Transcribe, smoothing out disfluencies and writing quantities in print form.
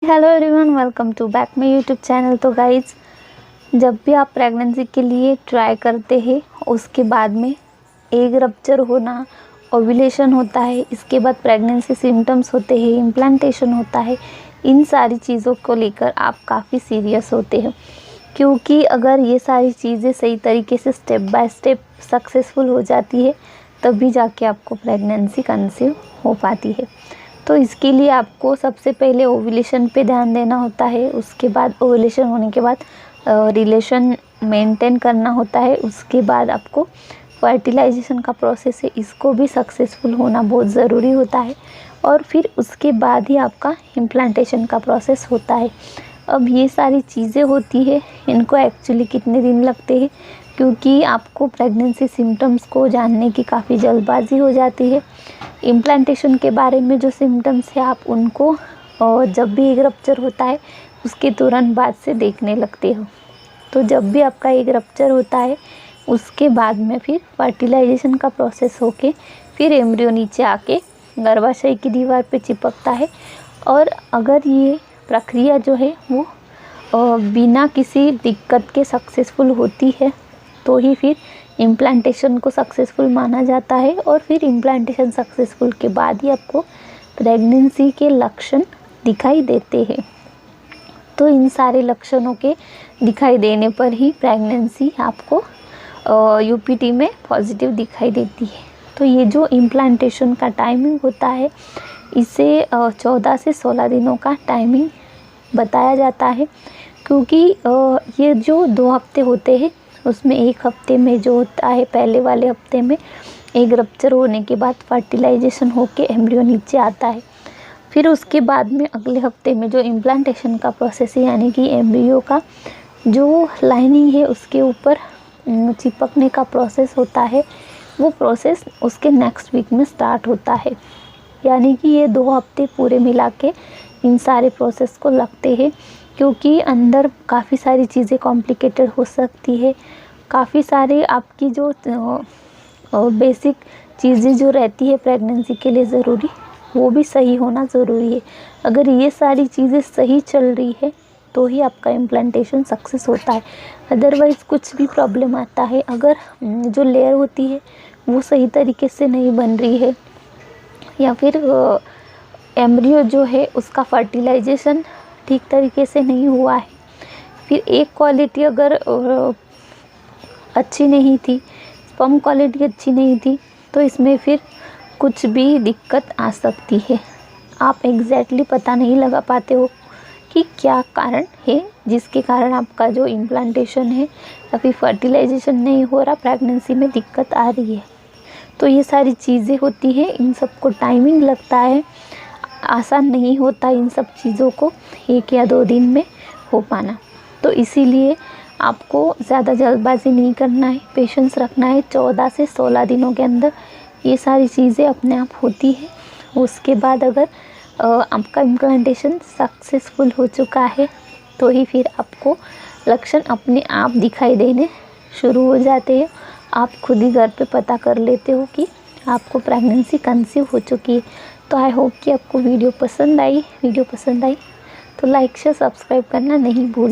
Hello everyone, welcome to back my YouTube channel. तो guys, जब भी आप प्रेगनेंसी के लिए ट्राई करते हैं उसके बाद में एग रप्चर होना, ओव्यूलेशन होता है, इसके बाद प्रेगनेंसी सिम्टम्स होते हैं, इम्प्लांटेशन होता है, इन सारी चीज़ों को लेकर आप काफ़ी सीरियस होते हैं। क्योंकि अगर ये सारी चीज़ें सही तरीके से स्टेप बाय स्टेप सक्सेसफुल हो जाती है तभी जाके आपको प्रेगनेंसी कंसीव हो पाती है। तो इसके लिए आपको सबसे पहले ओव्यूलेशन पे ध्यान देना होता है। उसके बाद ओव्यूलेशन होने के बाद रिलेशन मेंटेन करना होता है। उसके बाद आपको फर्टिलाइजेशन का प्रोसेस है, इसको भी सक्सेसफुल होना बहुत ज़रूरी होता है। और फिर उसके बाद ही आपका इम्प्लांटेशन का प्रोसेस होता है। अब ये सारी चीज़ें होती है, इनको एक्चुअली कितने दिन लगते हैं, क्योंकि आपको प्रेगनेंसी सिम्टम्स को जानने की काफ़ी जल्दबाजी हो जाती है। इम्प्लांटेशन के बारे में जो सिम्टम्स है आप उनको जब भी एग रप्चर होता है उसके तुरंत बाद से देखने लगते हो। तो जब भी आपका एग रप्चर होता है उसके बाद में फिर फर्टिलाइजेशन का प्रोसेस होके फिर एम्ब्रियो नीचे आके गर्भाशय की दीवार पे चिपकता है। और अगर ये प्रक्रिया जो है वो बिना किसी दिक्कत के सक्सेसफुल होती है तो ही फिर इम्प्लांटेशन को सक्सेसफुल माना जाता है। और फिर इम्प्लांटेशन सक्सेसफुल के बाद ही आपको प्रेगनेंसी के लक्षण दिखाई देते हैं। तो इन सारे लक्षणों के दिखाई देने पर ही प्रेगनेंसी आपको यूपीटी में पॉजिटिव दिखाई देती है। तो ये जो इम्प्लांटेशन का टाइमिंग होता है इसे 14 से 16 दिनों का टाइमिंग बताया जाता है। क्योंकि ये जो 2 हफ्ते होते हैं उसमें एक हफ्ते में जो होता है, पहले वाले हफ्ते में एग रप्चर होने के बाद फर्टिलाइजेशन होके एम्ब्रियो नीचे आता है। फिर उसके बाद में अगले हफ्ते में जो इम्प्लांटेशन का प्रोसेस है, यानी कि एम्ब्रियो का जो लाइनिंग है उसके ऊपर चिपकने का प्रोसेस होता है, वो प्रोसेस उसके नेक्स्ट वीक में स्टार्ट होता है। यानी कि ये 2 हफ्ते पूरे मिला के इन सारे प्रोसेस को लगते हैं। क्योंकि अंदर काफ़ी सारी चीज़ें कॉम्प्लिकेटेड हो सकती है, काफ़ी सारी आपकी जो बेसिक चीज़ें जो रहती है प्रेगनेंसी के लिए ज़रूरी, वो भी सही होना ज़रूरी है। अगर ये सारी चीज़ें सही चल रही है तो ही आपका इम्प्लांटेशन सक्सेस होता है। अदरवाइज़ कुछ भी प्रॉब्लम आता है, अगर जो लेयर होती है वो सही तरीके से नहीं बन रही है या फिर एम्ब्रियो जो है उसका फर्टिलाइजेशन ठीक तरीके से नहीं हुआ है, फिर एक क्वालिटी अगर अच्छी नहीं थी, स्पर्म क्वालिटी अच्छी नहीं थी, तो इसमें फिर कुछ भी दिक्कत आ सकती है। आप एग्जैक्टली पता नहीं लगा पाते हो कि क्या कारण है जिसके कारण आपका जो इम्प्लांटेशन है या फिर फर्टिलाइजेशन नहीं हो रहा, प्रेगनेंसी में दिक्कत आ रही है। तो ये सारी चीज़ें होती हैं, इन सबको टाइमिंग लगता है, आसान नहीं होता इन सब चीज़ों को 1 या 2 दिन में हो पाना। तो इसीलिए आपको ज़्यादा जल्दबाजी नहीं करना है, पेशेंस रखना है। 14 से 16 दिनों के अंदर ये सारी चीज़ें अपने आप होती है। उसके बाद अगर आपका इम्प्लांटेशन सक्सेसफुल हो चुका है तो ही फिर आपको लक्षण अपने आप दिखाई देने शुरू हो जाते हैं। आप खुद ही घर पे पता कर लेते हो कि आपको प्रेगनेंसी कंसीव हो चुकी है। तो आई होप कि आपको वीडियो पसंद आई तो लाइक शेयर सब्सक्राइब करना नहीं भूलना।